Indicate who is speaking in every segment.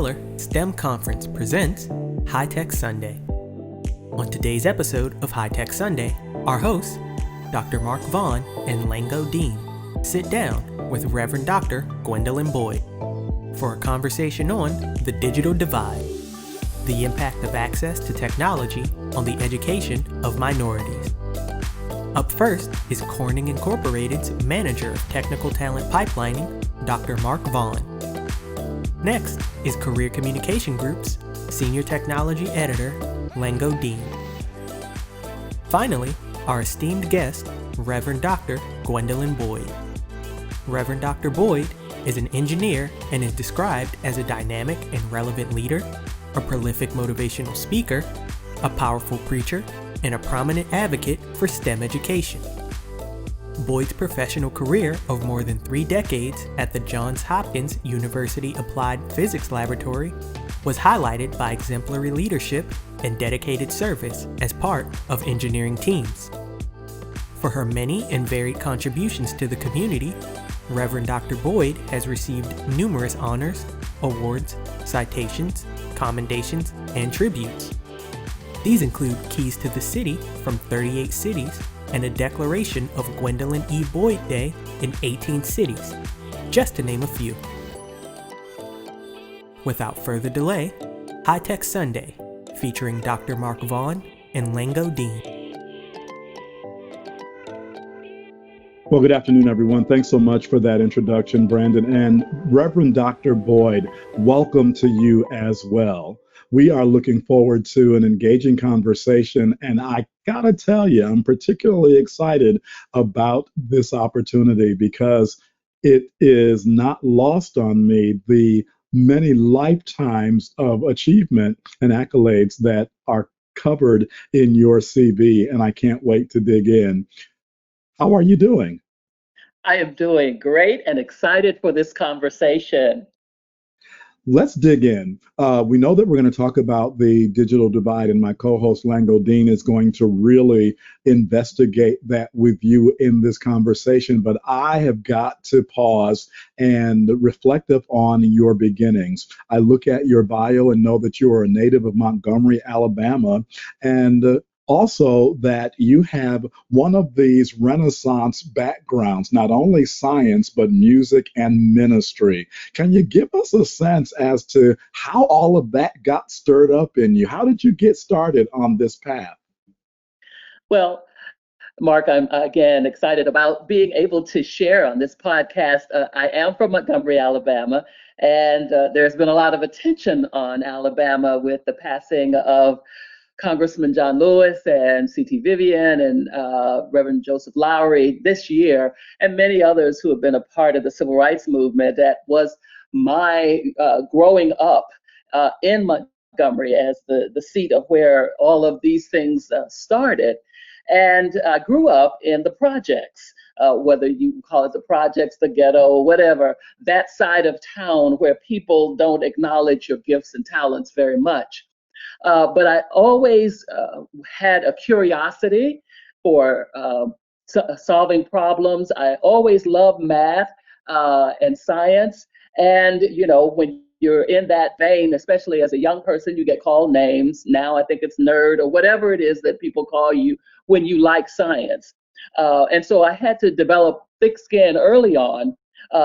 Speaker 1: Stellar STEM Conference presents High Tech Sunday. On today's episode of High Tech Sunday, our hosts, Dr. Mark Vaughn and Lango Deen, sit down with Rev Dr. Gwendolyn Boyd for a conversation on the digital divide, the impact of access to technology on the education of minorities. Up first is Corning Incorporated's Manager of Technical Talent Pipelining, Dr. Mark Vaughn. Next is Career Communication Group's Senior Technology Editor, Lango Deen. Finally, our esteemed guest, Rev Dr. Gwendolyn Boyd. Rev Dr. Boyd is an engineer and is described as a dynamic and relevant leader, a prolific motivational speaker, a powerful preacher, and a prominent advocate for STEM education. Boyd's professional career of more than 3 decades at the Johns Hopkins University Applied Physics Laboratory was highlighted by exemplary leadership and dedicated service as part of engineering teams. For her many and varied contributions to the community, Rev Dr. Boyd has received numerous honors, awards, citations, commendations, and tributes. These include Keys to the City from 38 cities and a declaration of Gwendolyn E. Boyd Day in 18 cities, just to name a few. Without further delay, High Tech Sunday, featuring Dr. Mark Vaughn and Lango Deen.
Speaker 2: Well, good afternoon, everyone. Thanks so much for that introduction, Brandon. And Reverend Dr. Boyd, welcome to you as well. We are looking forward to an engaging conversation, and I gotta tell you, I'm particularly excited about this opportunity because it is not lost on me the many lifetimes of achievement and accolades that are covered in your CV, and I can't wait to dig in. How are you doing?
Speaker 3: I am doing great and excited for this conversation.
Speaker 2: Let's dig in. We know that we're going to talk about the digital divide, and my co-host Lango Deen is going to really investigate that with you in this conversation. But I have got to pause and reflect upon your beginnings. I look at your bio and know that you are a native of Montgomery, Alabama, and also that you have one of these Renaissance backgrounds, not only science, but music and ministry. Can you give us a sense as to how all of that got stirred up in you? How did you get started on this path?
Speaker 3: Well, Mark, I'm again excited about being able to share on this podcast. I am from Montgomery, Alabama, and there's been a lot of attention on Alabama with the passing of Congressman John Lewis and C.T. Vivian and Reverend Joseph Lowry this year, and many others who have been a part of the civil rights movement. That was my growing up in Montgomery as the seat of where all of these things started. And I grew up in the projects, whether you call it the projects, the ghetto, whatever, that side of town where people don't acknowledge your gifts and talents very much. But I always had a curiosity for solving problems. I always loved math and science. And, you know, when you're in that vein, especially as a young person, you get called names. Now I think it's nerd or whatever it is that people call you when you like science. And so I had to develop thick skin early on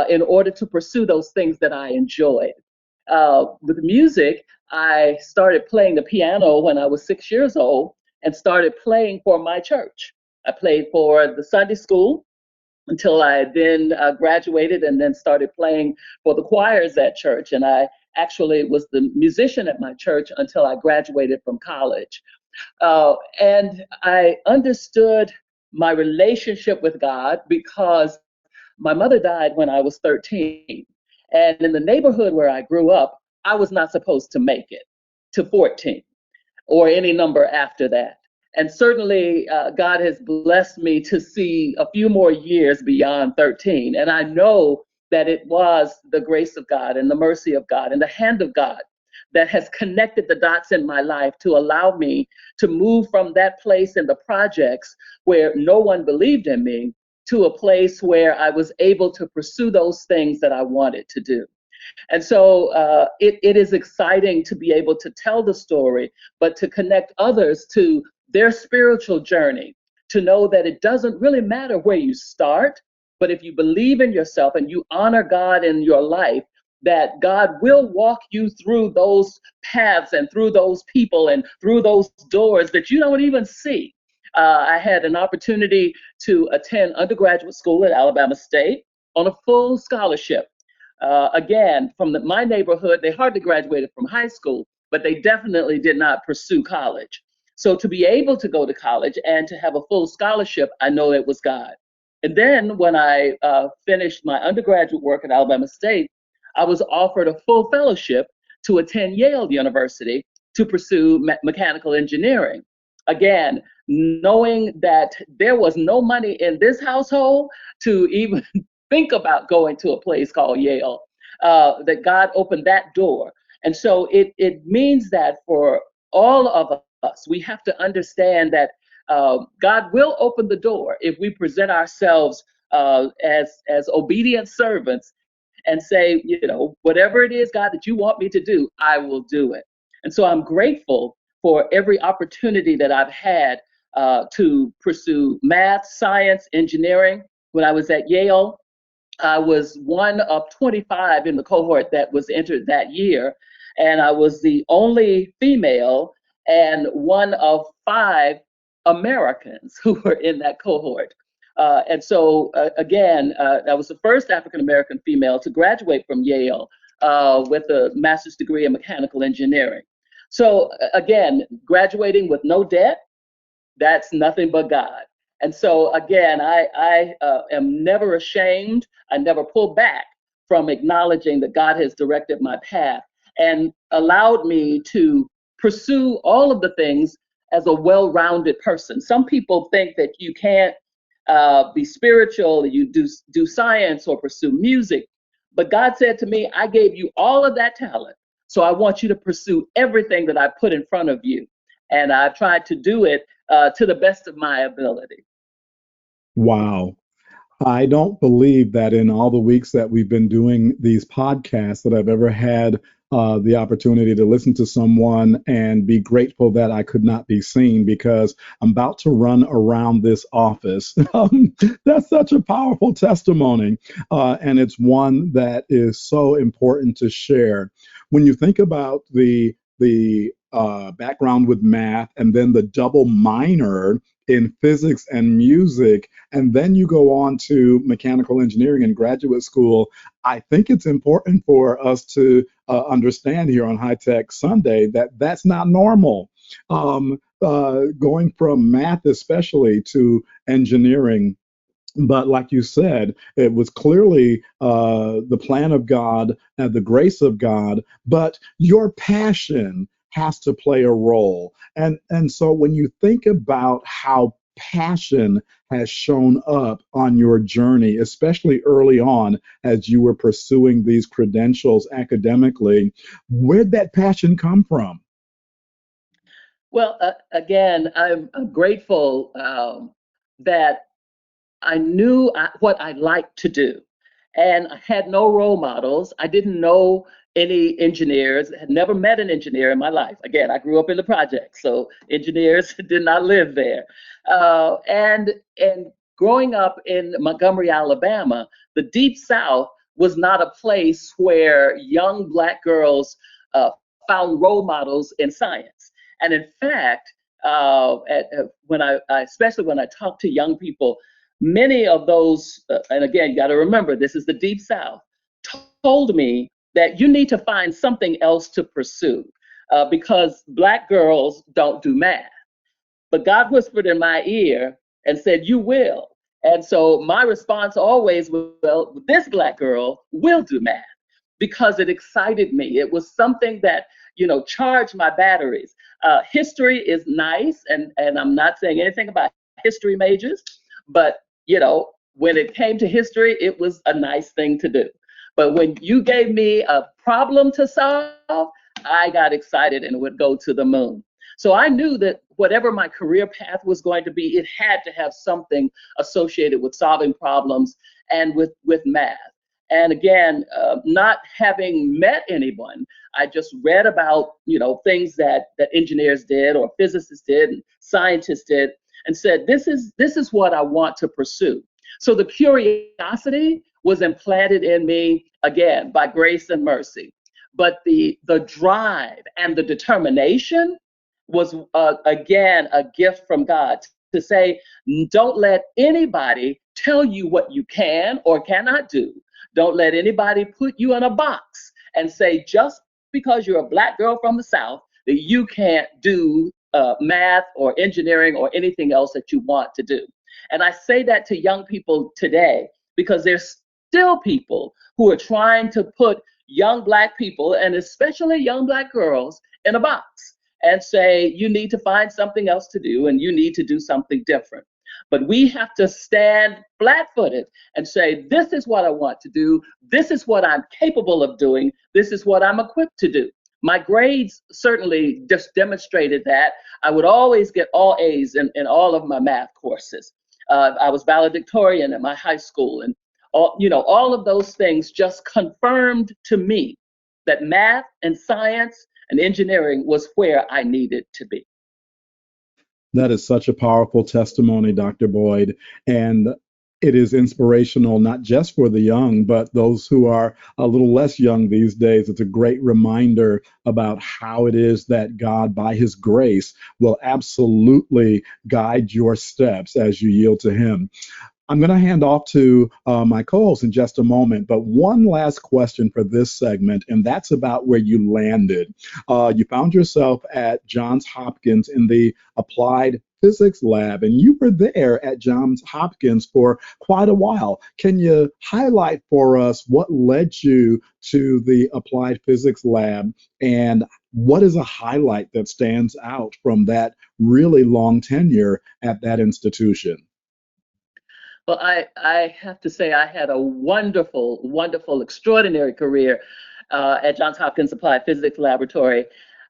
Speaker 3: in order to pursue those things that I enjoyed. With music, I started playing the piano when I was 6 years old and started playing for my church. I played for the Sunday school until I then graduated and then started playing for the choirs at church. And I actually was the musician at my church until I graduated from college. And I understood my relationship with God because my mother died when I was 13. And in the neighborhood where I grew up, I was not supposed to make it to 14 or any number after that. And certainly God has blessed me to see a few more years beyond 13. And I know that it was the grace of God and the mercy of God and the hand of God that has connected the dots in my life to allow me to move from that place in the projects where no one believed in me to a place where I was able to pursue those things that I wanted to do. And so it is exciting to be able to tell the story, but to connect others to their spiritual journey, to know that it doesn't really matter where you start, but if you believe in yourself and you honor God in your life, that God will walk you through those paths and through those people and through those doors that you don't even see. I had an opportunity to attend undergraduate school at Alabama State on a full scholarship. Again, from my neighborhood, they hardly graduated from high school, but they definitely did not pursue college. So to be able to go to college and to have a full scholarship, I know it was God. And then when I finished my undergraduate work at Alabama State, I was offered a full fellowship to attend Yale University to pursue mechanical engineering. Again, knowing that there was no money in this household to even think about going to a place called Yale, that God opened that door. And so it means that for all of us, we have to understand that God will open the door if we present ourselves as obedient servants and say, whatever it is, God, that you want me to do, I will do it. And so I'm grateful for every opportunity that I've had to pursue math, science, engineering. When I was at Yale, I was one of 25 in the cohort that was entered that year, and I was the only female and one of 5 Americans who were in that cohort. And so, again, I was the first African American female to graduate from Yale with a master's degree in mechanical engineering. So, again, graduating with no debt, that's nothing but God. And so again, I am never ashamed. I never pull back from acknowledging that God has directed my path and allowed me to pursue all of the things as a well-rounded person. Some people think that you can't be spiritual, you do science or pursue music. But God said to me, I gave you all of that talent. So I want you to pursue everything that I put in front of you. And I've tried to do it to the best of my ability.
Speaker 2: Wow. I don't believe that in all the weeks that we've been doing these podcasts that I've ever had the opportunity to listen to someone and be grateful that I could not be seen because I'm about to run around this office. That's such a powerful testimony, and it's one that is so important to share. When you think about the background with math and then the double minor in physics and music, and then you go on to mechanical engineering in graduate school, I think it's important for us to understand here on High Tech Sunday that that's not normal. Going from math, especially, to engineering. But like you said, it was clearly the plan of God and the grace of God, but your passion has to play a role. And so when you think about how passion has shown up on your journey, especially early on as you were pursuing these credentials academically, where'd that passion come from?
Speaker 3: Well, again, I'm grateful that I knew what I liked to do. And I had no role models. I didn't know any engineers, had never met an engineer in my life. Again, I grew up in the projects, so engineers did not live there. And growing up in Montgomery, Alabama, the Deep South was not a place where young Black girls found role models in science. And in fact, when especially when I talk to young people, many of those, and again, you got to remember, this is the Deep South, told me that you need to find something else to pursue because Black girls don't do math. But God whispered in my ear and said, you will. And so my response always was, well, this Black girl will do math because it excited me. It was something that, charged my batteries. History is nice, and I'm not saying anything about history majors, but when it came to history, it was a nice thing to do. But when you gave me a problem to solve, I got excited and would go to the moon. So I knew that whatever my career path was going to be, it had to have something associated with solving problems and with math. And again, not having met anyone, I just read about, things that engineers did or physicists did and scientists did, and said, this is what I want to pursue. So the curiosity was implanted in me, again, by grace and mercy. But the drive and the determination was, again, a gift from God to say, don't let anybody tell you what you can or cannot do. Don't let anybody put you in a box and say, just because you're a Black girl from the South, that you can't do math or engineering or anything else that you want to do. And I say that to young people today because there's still people who are trying to put young Black people, and especially young Black girls, in a box and say, you need to find something else to do and you need to do something different. But we have to stand flat-footed and say, this is what I want to do. This is what I'm capable of doing. This is what I'm equipped to do. My grades certainly just demonstrated that. I would always get all A's in all of my math courses. I was valedictorian at my high school, and all of those things just confirmed to me that math and science and engineering was where I needed to be.
Speaker 2: That is such a powerful testimony, Dr. Boyd. And it is inspirational, not just for the young, but those who are a little less young these days. It's a great reminder about how it is that God, by his grace, will absolutely guide your steps as you yield to him. I'm going to hand off to my co-host in just a moment, but one last question for this segment, and that's about where you landed. You found yourself at Johns Hopkins in the Applied Physics Lab, and you were there at Johns Hopkins for quite a while. Can you highlight for us what led you to the Applied Physics Lab, and what is a highlight that stands out from that really long tenure at that institution?
Speaker 3: Well, I have to say I had a wonderful, wonderful, extraordinary career at Johns Hopkins Applied Physics Laboratory.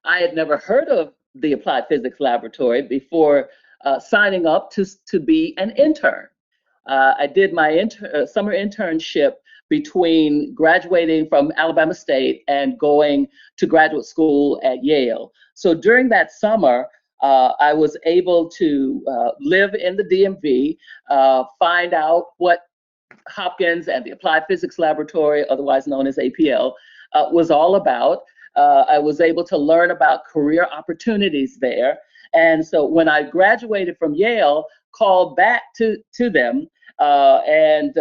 Speaker 3: I had never heard of the Applied Physics Laboratory before signing up to be an intern. I did my summer internship between graduating from Alabama State and going to graduate school at Yale. So during that summer, I was able to live in the DMV, find out what Hopkins and the Applied Physics Laboratory, otherwise known as APL, was all about. I was able to learn about career opportunities there. And so when I graduated from Yale, called back to them, and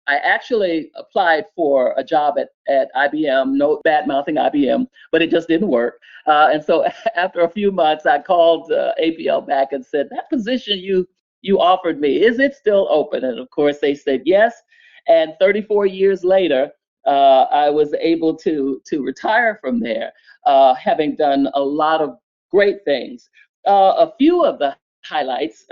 Speaker 3: I actually applied for a job at IBM, no bad mouthing IBM, but it just didn't work. And so after a few months, I called APL back and said, that position you offered me, is it still open? And of course they said yes. And 34 years later, I was able to retire from there, having done a lot of great things. A few of the highlights,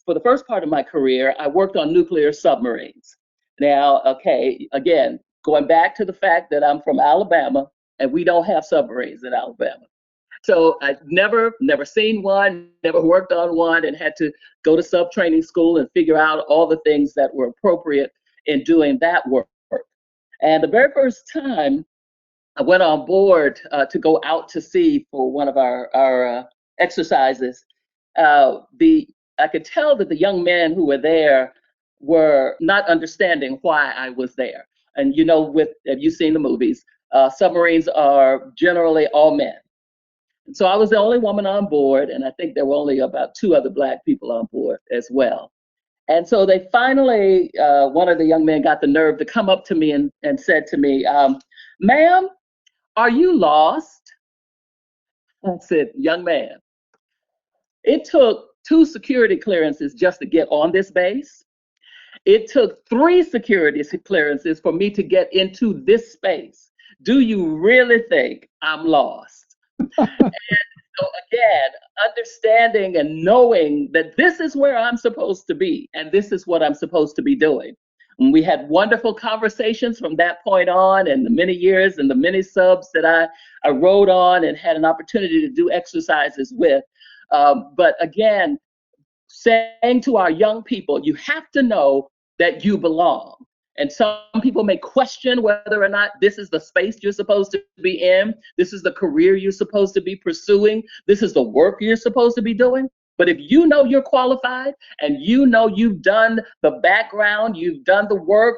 Speaker 3: for the first part of my career, I worked on nuclear submarines. Now, okay, again, going back to the fact that I'm from Alabama and we don't have submarines in Alabama. So I never seen one, never worked on one, and had to go to sub training school and figure out all the things that were appropriate in doing that work. And the very first time I went on board to go out to sea for one of our exercises, I could tell that the young men who were there were not understanding why I was there. And have you seen the movies? Submarines are generally all men. So I was the only woman on board, and I think there were only about 2 other Black people on board as well. And so they finally, one of the young men got the nerve to come up to me and said to me, ma'am, are you lost? I said, young man, it took 2 security clearances just to get on this base. It took 3 security clearances for me to get into this space. Do you really think I'm lost? And so again, understanding and knowing that this is where I'm supposed to be and this is what I'm supposed to be doing. And we had wonderful conversations from that point on, and the many years and the many subs that I rode on and had an opportunity to do exercises with. But again, saying to our young people, you have to know that you belong. And some people may question whether or not this is the space you're supposed to be in. This is the career you're supposed to be pursuing. This is the work you're supposed to be doing. But if you know you're qualified and you know you've done the background, you've done the work,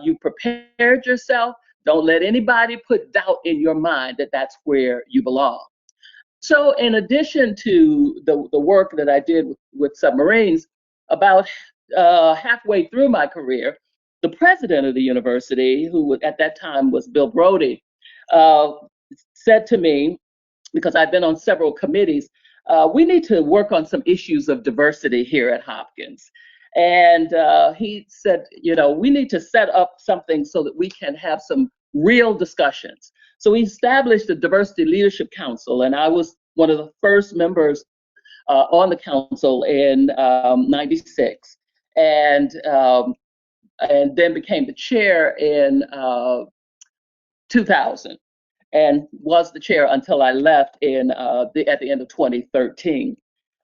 Speaker 3: you prepared yourself, don't let anybody put doubt in your mind that that's where you belong. So in addition to the work that I did with submarines, about halfway through my career, the president of the university, who at that time was Bill Brody, uh, said to me, because I've been on several committees, we need to work on some issues of diversity here at Hopkins. And he said, we need to set up something so that we can have some real discussions. So we established the Diversity Leadership Council, and I was one of the first members on the council in '96, and then became the chair in 2000, and was the chair until I left at the end of 2013.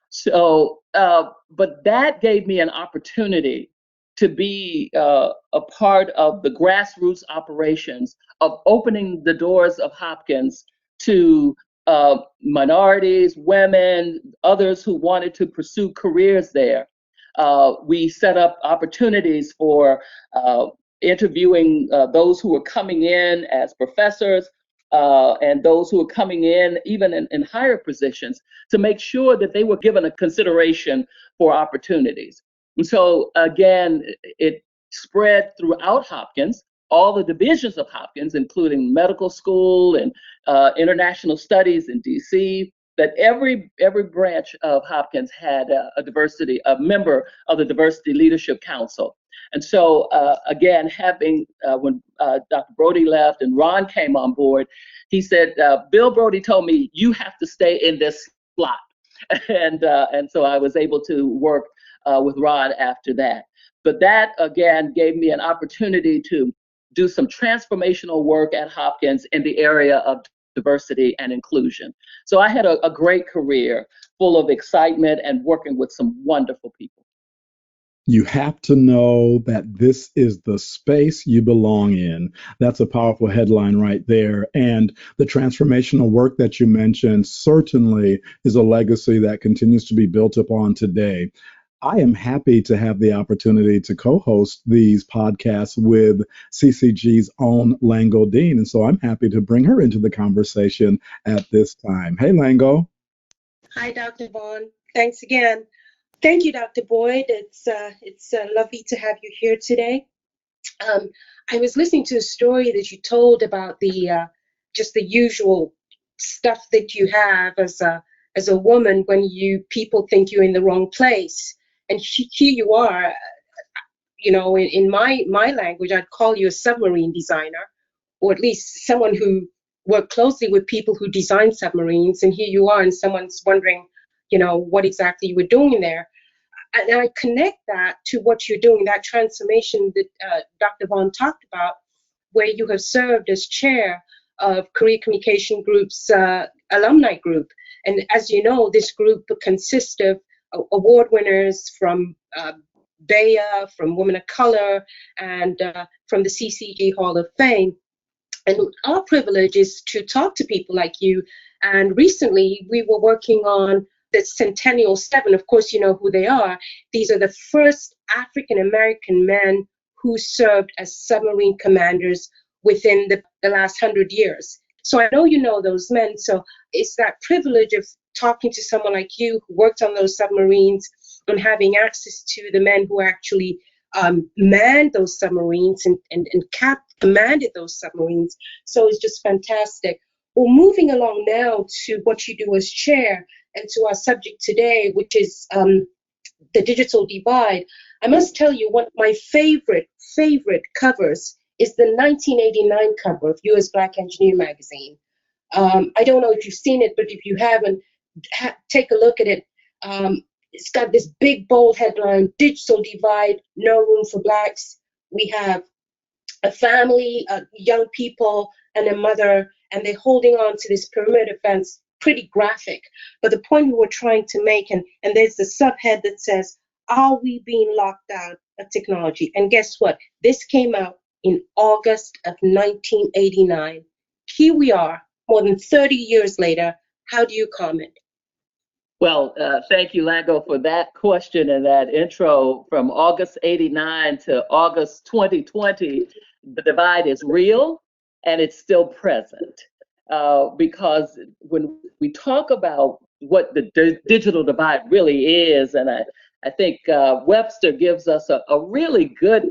Speaker 3: So, but that gave me an opportunity to be a part of the grassroots operations of opening the doors of Hopkins to minorities, women, others who wanted to pursue careers there. We set up opportunities for interviewing those who were coming in as professors, and those who were coming in even in higher positions, to make sure that they were given a consideration for opportunities. And so again, it spread throughout Hopkins, all the divisions of Hopkins, including medical school and international studies in DC, that every branch of Hopkins had a member of the Diversity Leadership Council. And so again, when Dr. Brody left and Ron came on board, he said, Bill Brody told me, you have to stay in this slot. And so I was able to work with Ron after that. But that, again, gave me an opportunity to do some transformational work at Hopkins in the area of diversity and inclusion. So I had a great career full of excitement and working with some wonderful people.
Speaker 2: You have to know that this is the space you belong in. That's a powerful headline right there. And the transformational work that you mentioned certainly is a legacy that continues to be built upon today. I am happy to have the opportunity to co-host these podcasts with CCG's own Lango Deen. And so I'm happy to bring her into the conversation at this time. Hey, Lango.
Speaker 4: Hi, Dr. Vaughn. Thanks again. Thank you, Dr. Boyd. It's lovely to have you here today. I was listening to a story that you told about the just the usual stuff that you have as a woman when people think you're in the wrong place, and here you are. In my language, I'd call you a submarine designer, or at least someone who worked closely with people who design submarines. And here you are, and someone's wondering, what exactly you were doing there. And I connect that to what you're doing, that transformation that Dr. Vaughn talked about, where you have served as chair of Career Communication Group's alumni group. And as you know, this group consists of award winners from BEA, from Women of Color, and from the CCG Hall of Fame. And our privilege is to talk to people like you. And recently, we were working on the Centennial 7. Of course, you know who they are. These are the first African-American men who served as submarine commanders within the last 100 years. So I know you know those men. So it's that privilege of talking to someone like you who worked on those submarines and having access to the men who actually manned those submarines and commanded those submarines. So it's just fantastic. Well, moving along now to what you do as chair and to our subject today, which is the digital divide. I must tell you, one of my favorite covers is the 1989 cover of U.S. Black Engineer magazine. I don't know if you've seen it, but if you haven't, take a look at it. It's got this big, bold headline, Digital Divide, No Room for Blacks. We have a family, young people, and a mother, and they're holding on to this perimeter fence, pretty graphic. But the point we were trying to make, and there's the subhead that says, are we being locked out of technology? And guess what? This came out in August of 1989. Here we are, more than 30 years later. How do you comment?
Speaker 3: Well, thank you, Lango, for that question and that intro. From August 89 to August 2020, the divide is real and it's still present. Because when we talk about what the digital divide really is, and I think Webster gives us a really good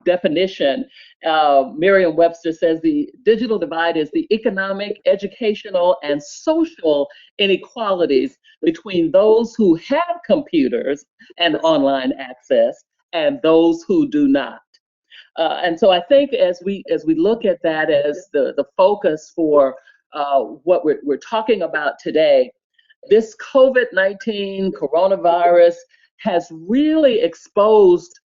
Speaker 3: definition. Merriam-Webster says the digital divide is the economic, educational, and social inequalities between those who have computers and online access and those who do not. And so I think as we look at that as the focus for what we're talking about today, this COVID-19 coronavirus has really exposed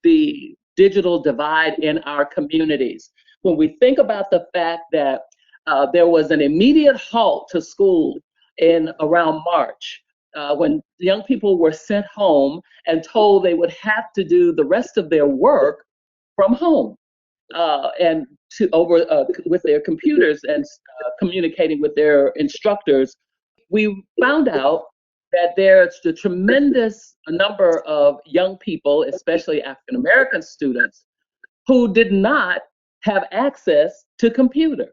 Speaker 3: the digital divide in our communities. When we think about the fact that there was an immediate halt to school in around March, when young people were sent home and told they would have to do the rest of their work from home and to over with their computers and communicating with their instructors, we found out that there's a tremendous number of young people, especially African American students, who did not have access to computers.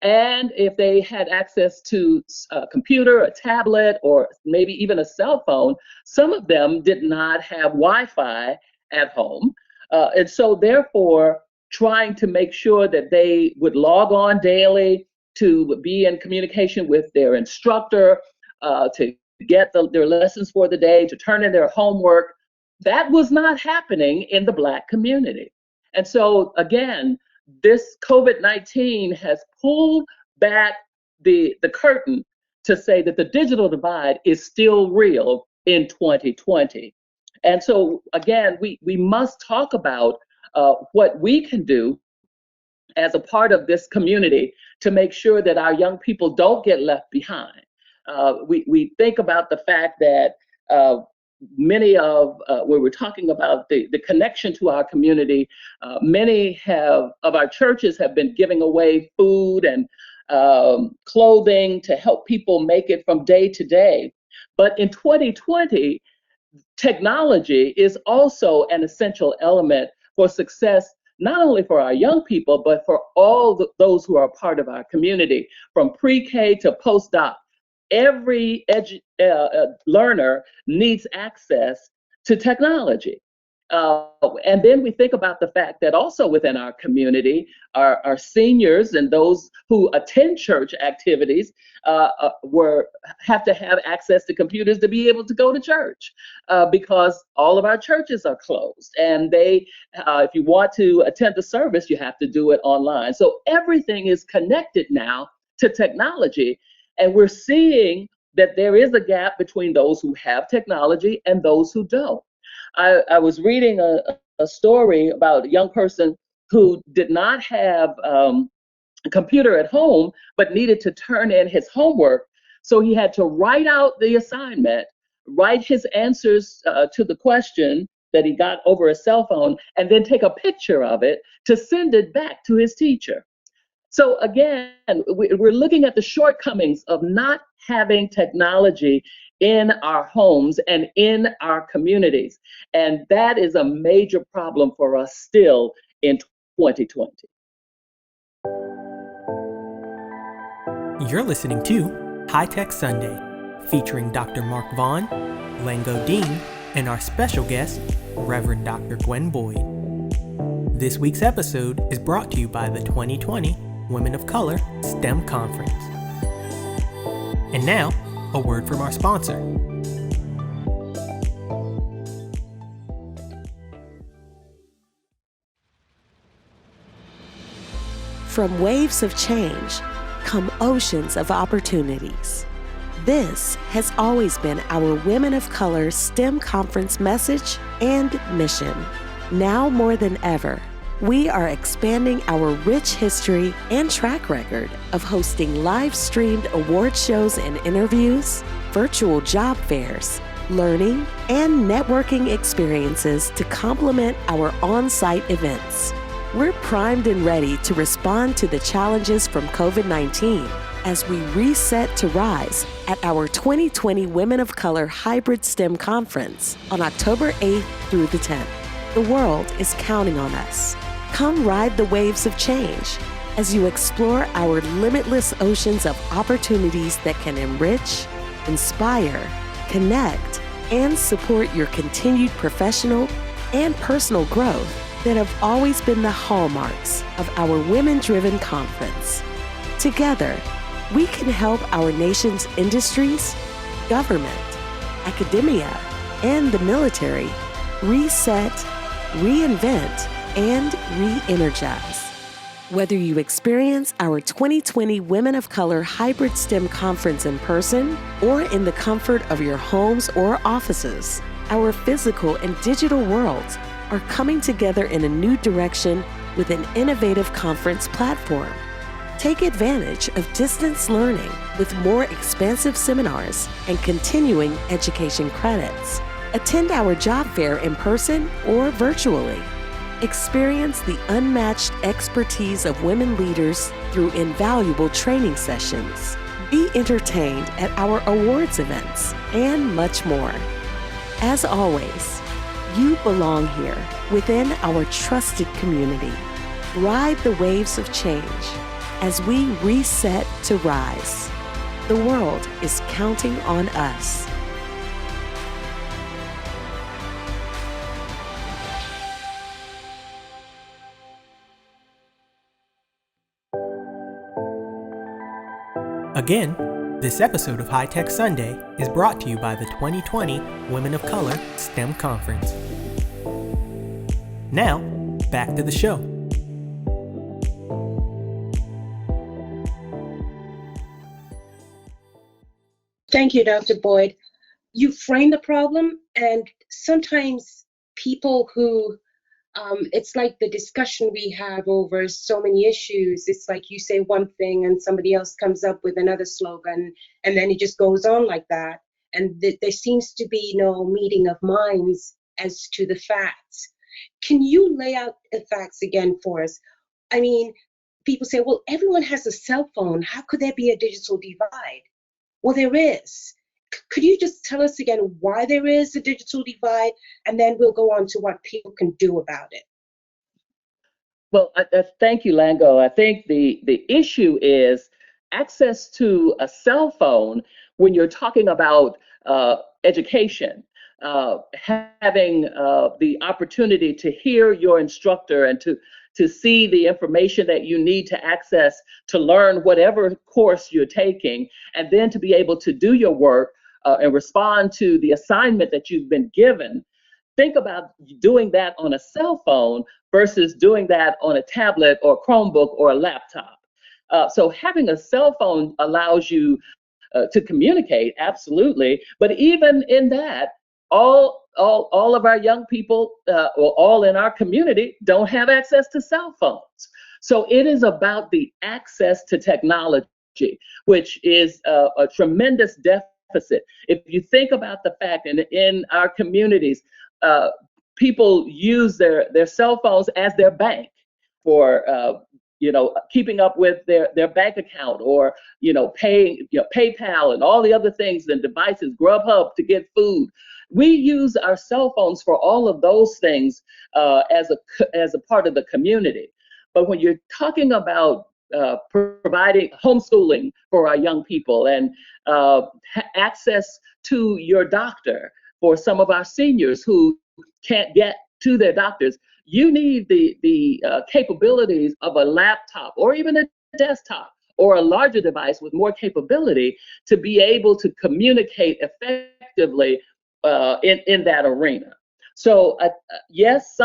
Speaker 3: And if they had access to a computer, a tablet, or maybe even a cell phone, some of them did not have Wi-Fi at home. And so therefore, trying to make sure that they would log on daily to be in communication with their instructor, to get their lessons for the day, to turn in their homework, that was not happening in the Black community. And so again, this COVID-19 has pulled back the curtain to say that the digital divide is still real in 2020. And so again, we must talk about what we can do as a part of this community to make sure that our young people don't get left behind. We think about the fact that many of, when we're talking about the connection to our community, many of our churches have been giving away food and clothing to help people make it from day to day. But in 2020, technology is also an essential element for success, not only for our young people, but for all those who are part of our community, from pre-K to postdoc. Every learner needs access to technology. And then we think about the fact that also within our community, our seniors and those who attend church activities have to have access to computers to be able to go to church because all of our churches are closed. And if you want to attend the service, you have to do it online. So everything is connected now to technology. And we're seeing that there is a gap between those who have technology and those who don't. I was reading a story about a young person who did not have a computer at home, but needed to turn in his homework. So he had to write out the assignment, write his answers to the question that he got over a cell phone, and then take a picture of it to send it back to his teacher. So again, we're looking at the shortcomings of not having technology in our homes and in our communities. And that is a major problem for us still in 2020.
Speaker 1: You're listening to High Tech Sunday, featuring Dr. Mark Vaughn, Lango Deen, and our special guest, Rev Dr. Gwen Boyd. This week's episode is brought to you by the 2020 Women of Color STEM Conference. And now, a word from our sponsor.
Speaker 5: From waves of change come oceans of opportunities. This has always been our Women of Color STEM Conference message and mission. Now more than ever, we are expanding our rich history and track record of hosting live-streamed award shows and interviews, virtual job fairs, learning, and networking experiences to complement our on-site events. We're primed and ready to respond to the challenges from COVID-19 as we reset to rise at our 2020 Women of Color Hybrid STEM Conference on October 8th through the 10th. The world is counting on us. Come ride the waves of change as you explore our limitless oceans of opportunities that can enrich, inspire, connect, and support your continued professional and personal growth that have always been the hallmarks of our women-driven conference. Together, we can help our nation's industries, government, academia, and the military reset, reinvent, and re-energize. Whether you experience our 2020 Women of Color Hybrid STEM Conference in person or in the comfort of your homes or offices, our physical and digital worlds are coming together in a new direction with an innovative conference platform. Take advantage of distance learning with more expansive seminars and continuing education credits. Attend our job fair in person or virtually. Experience the unmatched expertise of women leaders through invaluable training sessions. Be entertained at our awards events and much more. As always, you belong here within our trusted community. Ride the waves of change as we reset to rise. The world is counting on us.
Speaker 1: Again, this episode of High Tech Sunday is brought to you by the 2020 Women of Color STEM Conference. Now, back to the show.
Speaker 4: Thank you, Dr. Boyd. You frame the problem, and sometimes people who, it's like the discussion we have over so many issues. It's like you say one thing and somebody else comes up with another slogan, and then it just goes on like that. And there seems to be no meeting of minds as to the facts. Can you lay out the facts again for us? I mean, people say, well, everyone has a cell phone. How could there be a digital divide? Well, there is. Could you just tell us again why there is a digital divide, and then we'll go on to what people can do about it?
Speaker 3: Well, thank you, Lango. I think the issue is access to a cell phone when you're talking about education. Having the opportunity to hear your instructor and to see the information that you need to access to learn whatever course you're taking, and then to be able to do your work and respond to the assignment that you've been given. Think about doing that on a cell phone versus doing that on a tablet or Chromebook or a laptop. So having a cell phone allows you to communicate, absolutely, but even in that, all of our young people, or all in our community, don't have access to cell phones. So it is about the access to technology, which is a tremendous deficit. If you think about the fact, and in our communities, people use their cell phones as their bank for keeping up with their bank account, or paying PayPal and all the other things and devices, Grubhub to get food. We use our cell phones for all of those things as a part of the community. But when you're talking about providing homeschooling for our young people, and access to your doctor for some of our seniors who can't get to their doctors, you need the capabilities of a laptop or even a desktop or a larger device with more capability to be able to communicate effectively in that arena. So yes,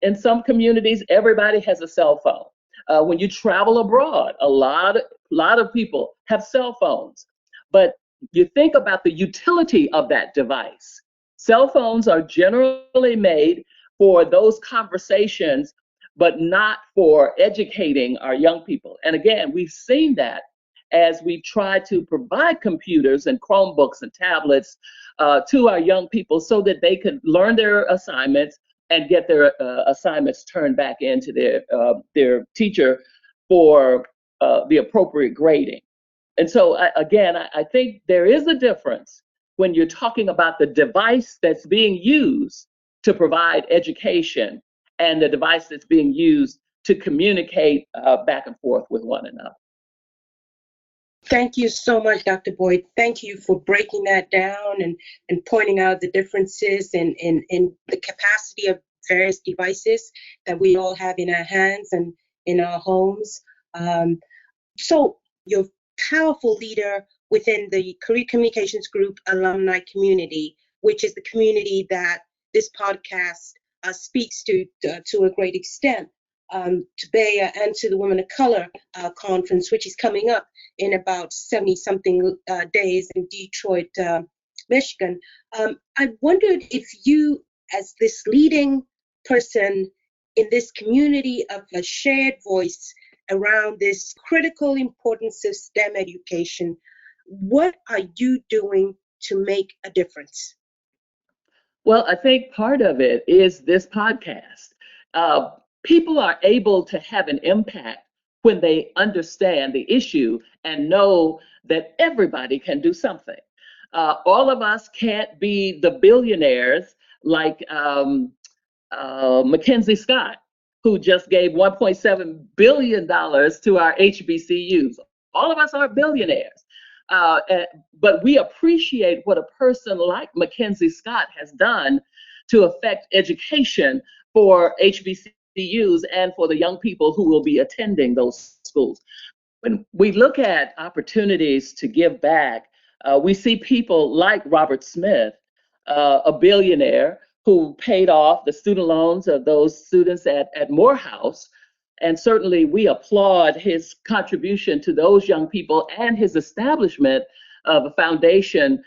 Speaker 3: in some communities, everybody has a cell phone. When you travel abroad, a lot of people have cell phones. But you think about the utility of that device. Cell phones are generally made for those conversations, but not for educating our young people. And again, we've seen that as we've tried to provide computers and Chromebooks and tablets to our young people so that they could learn their assignments and get their assignments turned back into their teacher for the appropriate grading. And so I think there is a difference when you're talking about the device that's being used to provide education and the device that's being used to communicate back and forth with one another.
Speaker 4: Thank you so much, Dr. Boyd. Thank you for breaking that down and pointing out the differences in the capacity of various devices that we all have in our hands and in our homes. So you're a powerful leader within the Career Communications Group alumni community, which is the community that this podcast speaks to a great extent. To Bea and to the Women of Color conference, which is coming up in about 70-something days in Detroit, Michigan. I wondered if you, as this leading person in this community of a shared voice around this critical importance of STEM education, what are you doing to make a difference?
Speaker 3: Well, I think part of it is this podcast. People are able to have an impact when they understand the issue and know that everybody can do something. All of us can't be the billionaires like Mackenzie Scott, who just gave $1.7 billion to our HBCUs. All of us aren't billionaires. But we appreciate what a person like Mackenzie Scott has done to affect education for HBCUs and for the young people who will be attending those schools. When we look at opportunities to give back, we see people like Robert Smith, a billionaire who paid off the student loans of those students at Morehouse. And certainly we applaud his contribution to those young people and his establishment of a foundation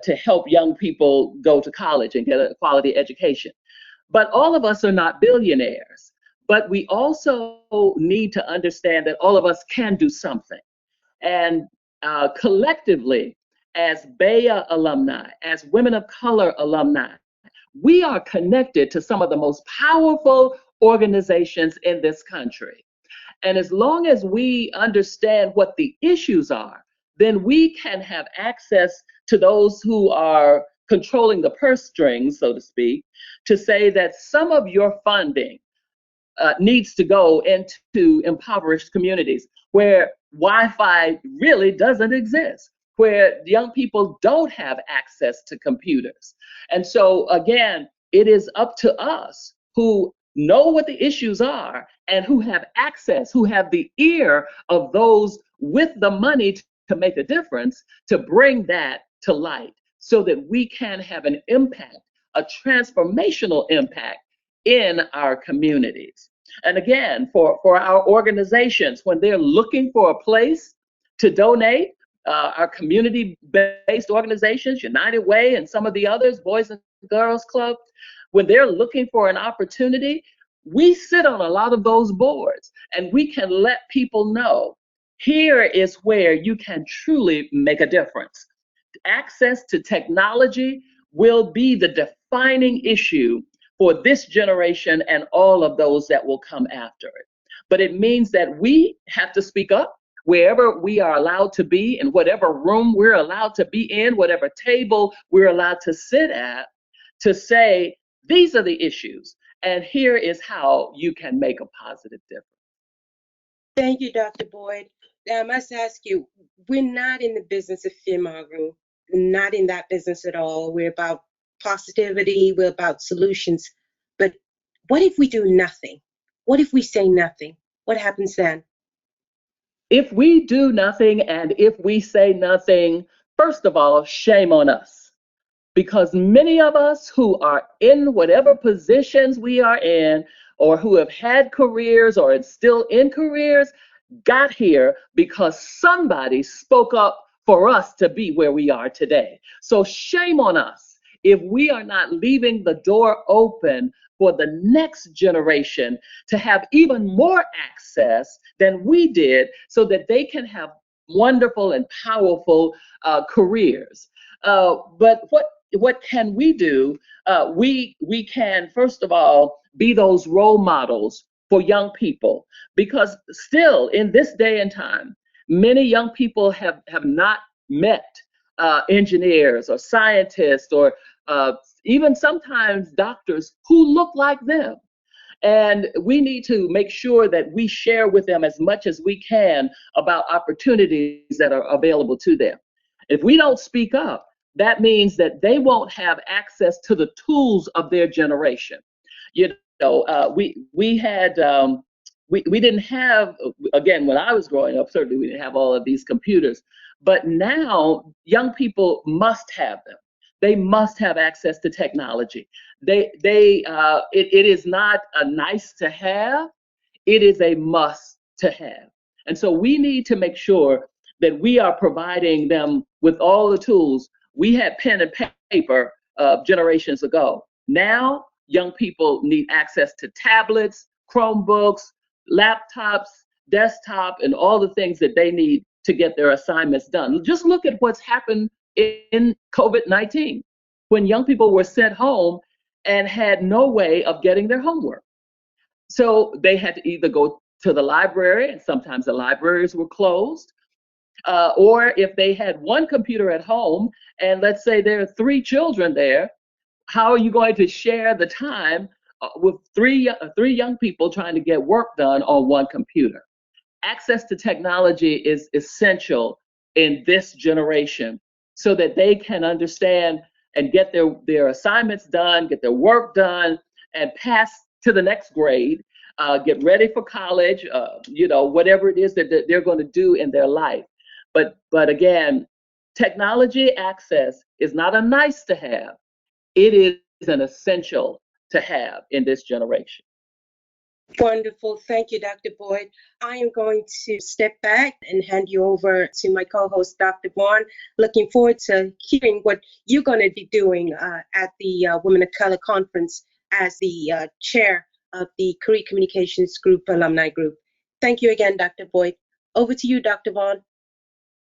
Speaker 3: to help young people go to college and get a quality education. But all of us are not billionaires, but we also need to understand that all of us can do something. And collectively, as Bea alumni, as Women of Color alumni, we are connected to some of the most powerful organizations in this country. And as long as we understand what the issues are, then we can have access to those who are controlling the purse strings, so to speak, to say that some of your funding needs to go into impoverished communities where Wi-Fi really doesn't exist, where young people don't have access to computers. And so again, it is up to us who know what the issues are and who have access, who have the ear of those with the money to make a difference, to bring that to light so that we can have an impact, a transformational impact in our communities. And again, for our organizations, when they're looking for a place to donate, our community-based organizations, United Way and some of the others, Boys and Girls Club, when they're looking for an opportunity, we sit on a lot of those boards and we can let people know, here is where you can truly make a difference. Access to technology will be the defining issue for this generation and all of those that will come after it. But it means that we have to speak up wherever we are allowed to be, in whatever room we're allowed to be in, whatever table we're allowed to sit at, to say, these are the issues, and here is how you can make a positive difference.
Speaker 4: Thank you, Dr. Boyd. Now, I must ask you, we're not in the business of fear-mongering. We're not in that business at all. We're about positivity. We're about solutions. But what if we do nothing? What if we say nothing? What happens then?
Speaker 3: If we do nothing and if we say nothing, first of all, shame on us. Because many of us who are in whatever positions we are in, or who have had careers or are still in careers, got here because somebody spoke up for us to be where we are today. So shame on us if we are not leaving the door open for the next generation to have even more access than we did so that they can have wonderful and powerful careers. But what what can we do? We can, first of all, be those role models for young people, because still in this day and time, many young people have not met engineers or scientists or even sometimes doctors who look like them. And we need to make sure that we share with them as much as we can about opportunities that are available to them. If we don't speak up, that means that they won't have access to the tools of their generation. You we had we didn't have, again, when I was growing up, certainly we didn't have all of these computers, but now young people must have them. They must have access to technology. It is not a nice to have, it is a must to have. And so we need to make sure that we are providing them with all the tools. We had pen and paper generations ago. Now, young people need access to tablets, Chromebooks, laptops, desktop, and all the things that they need to get their assignments done. Just look at what's happened in COVID-19, when young people were sent home and had no way of getting their homework. So they had to either go to the library, and sometimes the libraries were closed, or if they had one computer at home, and let's say there are 3 children there, how are you going to share the time with three young people trying to get work done on one computer? Access to technology is essential in this generation so that they can understand and get their assignments done, get their work done, and pass to the next grade, get ready for college, whatever it is that they're going to do in their life. But again, technology access is not a nice to have. It is an essential to have in this generation.
Speaker 4: Wonderful. Thank you, Dr. Boyd. I am going to step back and hand you over to my co-host, Dr. Vaughn. Looking forward to hearing what you're going to be doing at the Women of Color Conference as the chair of the Career Communications Group Alumni Group. Thank you again, Dr. Boyd. Over to you, Dr. Vaughn.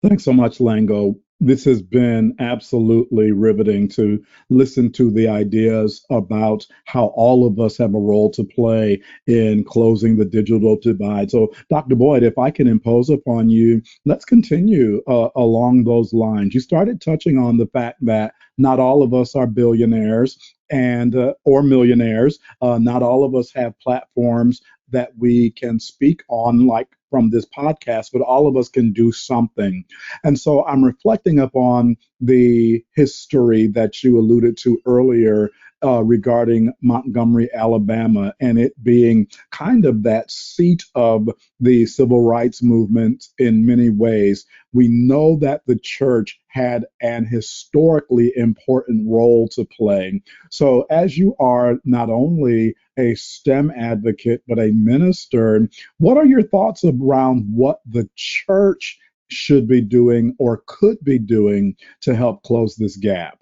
Speaker 2: Thanks so much, Lango. This has been absolutely riveting to listen to the ideas about how all of us have a role to play in closing the digital divide. So, Dr. Boyd, if I can impose upon you, let's continue along those lines. You started touching on the fact that not all of us are billionaires and or millionaires. Not all of us have platforms that we can speak on, like from this podcast, but all of us can do something. And so I'm reflecting upon the history that you alluded to earlier regarding Montgomery, Alabama, and it being kind of that seat of the civil rights movement in many ways. We know that the church had an historically important role to play. So as you are not only a STEM advocate, but a minister, what are your thoughts around what the church should be doing or could be doing to help close this gap?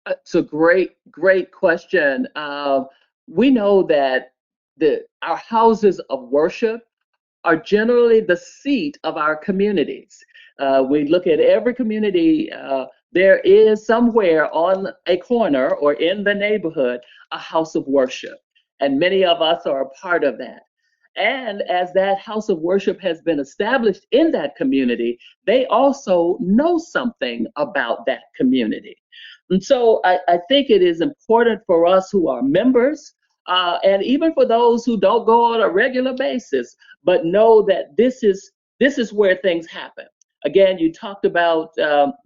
Speaker 3: It's a great question. We know that our houses of worship are generally the seat of our communities. We look at every community, there is somewhere on a corner or in the neighborhood a house of worship, and many of us are a part of that. And as that house of worship has been established in that community, they also know something about that community. And so I think it is important for us who are members, and even for those who don't go on a regular basis, but know that this is where things happen. Again, you talked about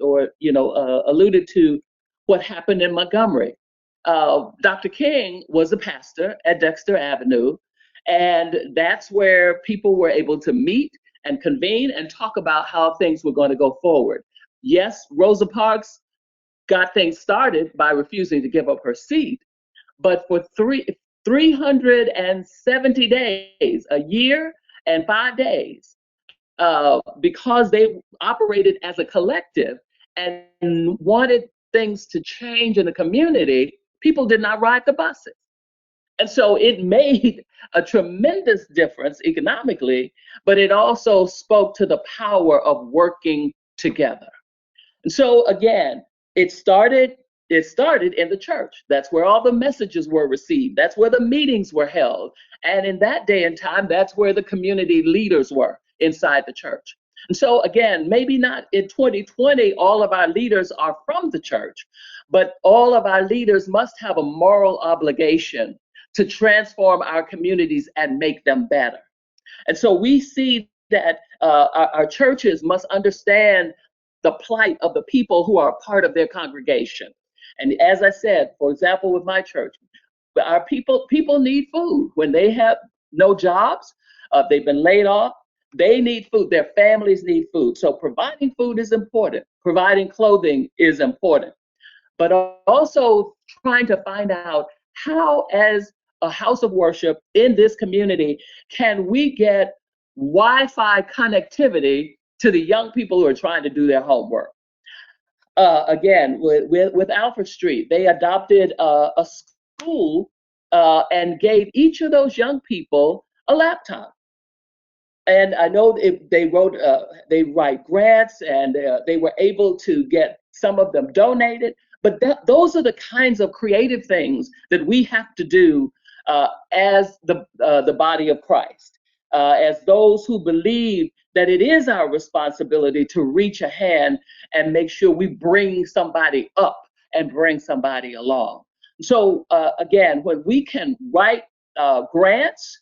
Speaker 3: alluded to what happened in Montgomery. Dr. King was a pastor at Dexter Avenue, and that's where people were able to meet and convene and talk about how things were going to go forward. Yes, Rosa Parks got things started by refusing to give up her seat, but for 370 days, a year and 5 days, because they operated as a collective and wanted things to change in the community, people did not ride the buses. And so it made a tremendous difference economically, but it also spoke to the power of working together. And so again, It started in the church. That's where all the messages were received. That's where the meetings were held. And in that day and time, that's where the community leaders were inside the church. And so again, maybe not in 2020, all of our leaders are from the church, but all of our leaders must have a moral obligation to transform our communities and make them better. And so we see that our churches must understand the plight of the people who are a part of their congregation. And as I said, for example, with my church, our people need food when they have no jobs, they've been laid off. They need food. Their families need food. So providing food is important. Providing clothing is important. But also trying to find out how, as a house of worship in this community, can we get Wi-Fi connectivity to the young people who are trying to do their homework? Again, with Alfred Street, they adopted a school and gave each of those young people a laptop. And I know they write grants, and they were able to get some of them donated. But those are the kinds of creative things that we have to do as the body of Christ, as those who believe that it is our responsibility to reach a hand and make sure we bring somebody up and bring somebody along. So again, when we can write grants,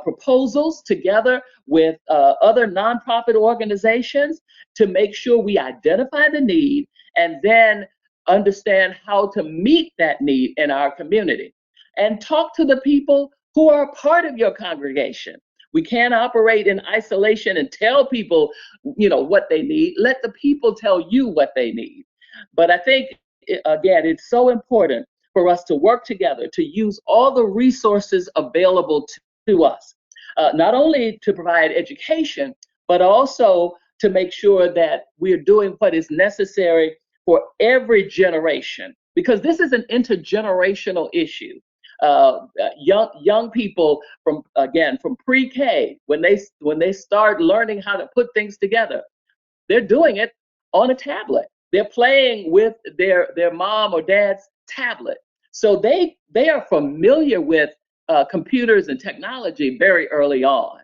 Speaker 3: proposals together with other nonprofit organizations to make sure we identify the need and then understand how to meet that need in our community, and talk to the people who are a part of your congregation. We can't operate in isolation and tell people, what they need. Let the people tell you what they need. But I think, again, it's so important for us to work together to use all the resources available to us, not only to provide education, but also to make sure that we're doing what is necessary for every generation, because this is an intergenerational issue. Young people from pre-K, when they start learning how to put things together, they're doing it on a tablet. They're playing with their mom or dad's tablet, so they are familiar with computers and technology very early on.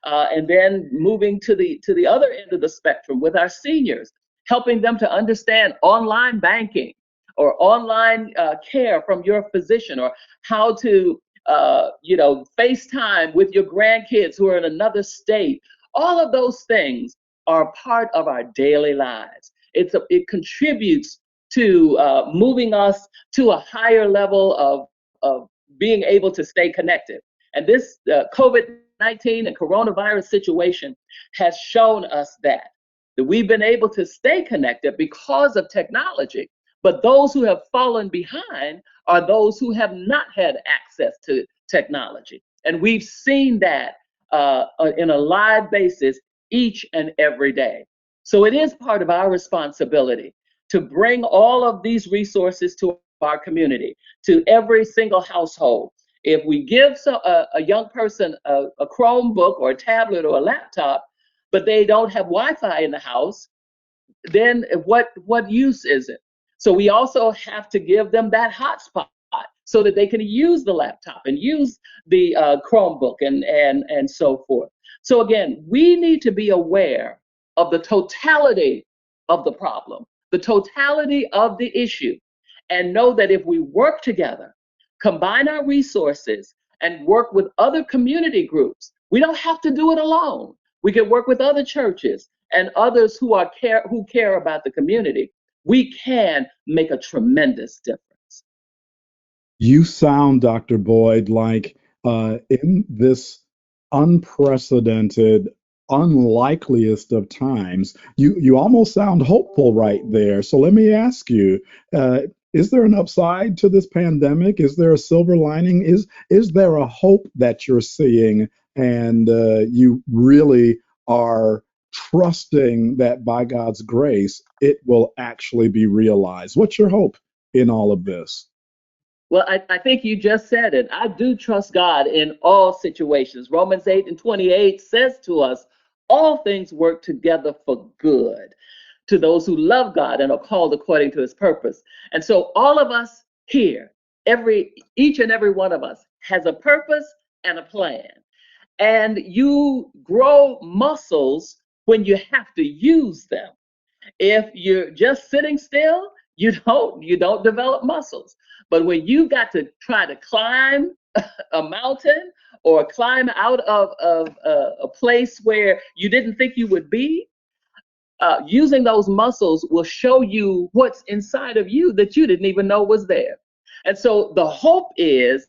Speaker 3: And then moving to the other end of the spectrum with our seniors, helping them to understand online banking or online care from your physician, or how to FaceTime with your grandkids who are in another state. All of those things are part of our daily lives. It contributes to moving us to a higher level of being able to stay connected. And this COVID-19 and coronavirus situation has shown us that we've been able to stay connected because of technology. But those who have fallen behind are those who have not had access to technology. And we've seen that in a live basis each and every day. So it is part of our responsibility to bring all of these resources to our community, to every single household. If we give a young person a Chromebook or a tablet or a laptop, but they don't have Wi-Fi in the house, then what use is it? So we also have to give them that hotspot so that they can use the laptop and use the Chromebook and so forth. So again, we need to be aware of the totality of the problem, the totality of the issue, and know that if we work together, combine our resources, and work with other community groups, we don't have to do it alone. We can work with other churches and others who care about the community. We can make a tremendous difference.
Speaker 2: You sound, Dr. Boyd, like in this unprecedented, unlikeliest of times, you almost sound hopeful right there. So let me ask you, is there an upside to this pandemic? Is there a silver lining? Is there a hope that you're seeing, and you really are trusting that by God's grace, it will actually be realized? What's your hope in all of this?
Speaker 3: Well, I think you just said it. I do trust God in all situations. Romans 8:28 says to us, all things work together for good. to those who love God and are called according to his purpose. And so all of us here, each and every one of us has a purpose and a plan. And you grow muscles when you have to use them. If you're just sitting still, you don't develop muscles. But when you got to try to climb a mountain or climb out of a place where you didn't think you would be, using those muscles will show you what's inside of you that you didn't even know was there. And so the hope is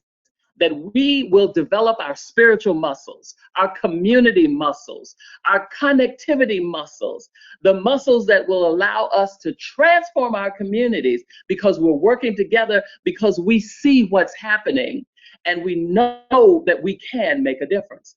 Speaker 3: that we will develop our spiritual muscles, our community muscles, our connectivity muscles, the muscles that will allow us to transform our communities because we're working together, because we see what's happening and we know that we can make a difference.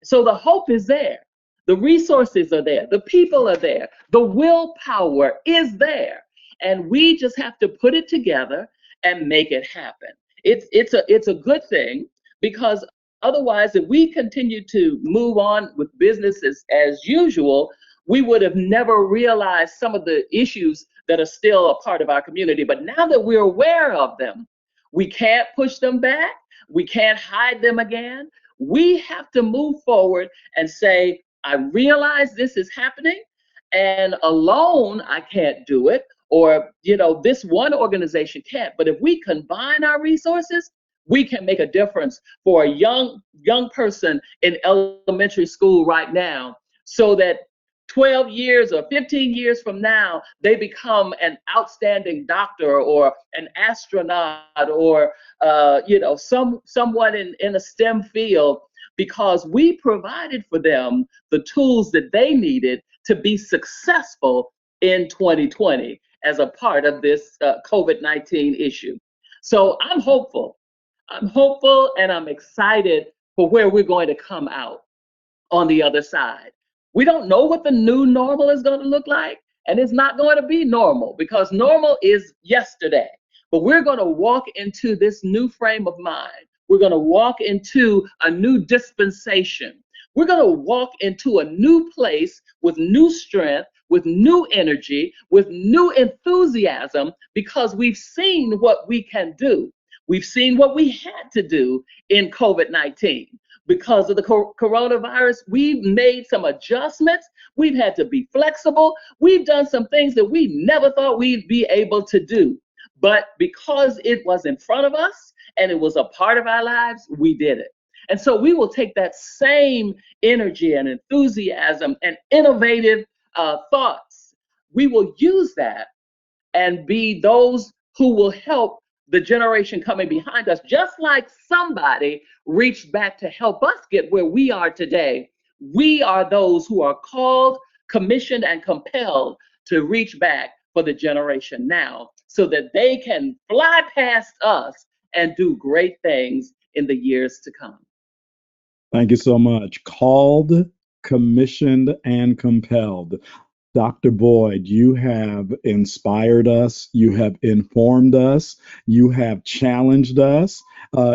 Speaker 3: So the hope is there. The resources are there. The people are there. The willpower is there. And we just have to put it together and make it happen. It's a good thing, because otherwise, if we continue to move on with business as usual, we would have never realized some of the issues that are still a part of our community. But now that we're aware of them, we can't push them back. We can't hide them again. We have to move forward and say, I realize this is happening, and alone I can't do it. Or, this one organization can't. But if we combine our resources, we can make a difference for a young person in elementary school right now, so that 12 years or 15 years from now, they become an outstanding doctor or an astronaut or, someone in a STEM field, because we provided for them the tools that they needed to be successful in 2020 as a part of this COVID-19 issue. So I'm hopeful and I'm excited for where we're going to come out on the other side. We don't know what the new normal is going to look like, and it's not going to be normal, because normal is yesterday. But we're going to walk into this new frame of mind. We're going to walk into a new dispensation. We're going to walk into a new place with new strength, with new energy, with new enthusiasm, because we've seen what we can do. We've seen what we had to do in COVID-19. Because of the coronavirus, we've made some adjustments. We've had to be flexible. We've done some things that we never thought we'd be able to do. But because it was in front of us and it was a part of our lives, we did it. And so we will take that same energy and enthusiasm and innovative thoughts. We will use that and be those who will help the generation coming behind us, just like somebody reached back to help us get where we are today. We are those who are called, commissioned, and compelled to reach back for the generation now, so that they can fly past us and do great things in the years to come.
Speaker 2: Thank you so much. Called, commissioned, and compelled. Dr. Boyd, you have inspired us, you have informed us, you have challenged us.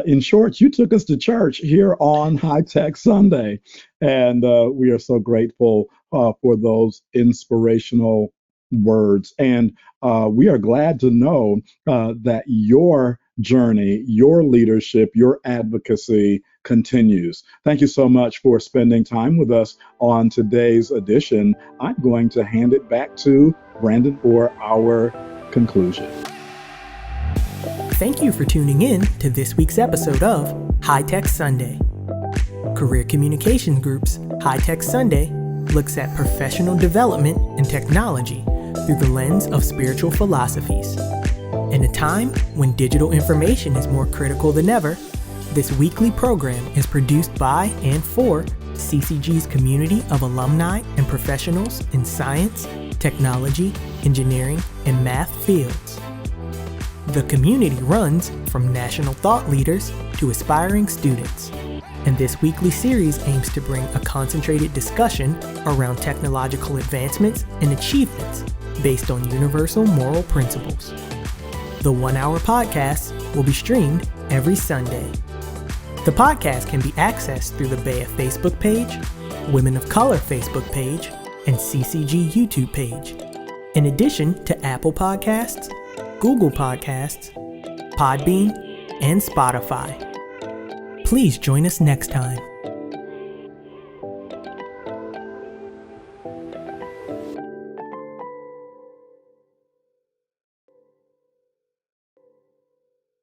Speaker 2: In short, you took us to church here on High Tech Sunday, and we are so grateful for those inspirational words. And we are glad to know that your journey, your leadership, your advocacy continues. Thank you so much for spending time with us on today's edition. I'm going to hand it back to Brandon for our conclusion.
Speaker 1: Thank you for tuning in to this week's episode of High Tech Sunday. Career Communications Group's High Tech Sunday looks at professional development and technology through the lens of spiritual philosophies. In a time when digital information is more critical than ever, this weekly program is produced by and for CCG's community of alumni and professionals in science, technology, engineering, and math fields. The community runs from national thought leaders to aspiring students, and this weekly series aims to bring a concentrated discussion around technological advancements and achievements based on universal moral principles. The 1-hour podcast will be streamed every Sunday. The podcast can be accessed through the BEA Facebook page, Women of Color Facebook page, and CCG YouTube page. in addition to Apple Podcasts, Google Podcasts, Podbean, and Spotify. Please join us next time.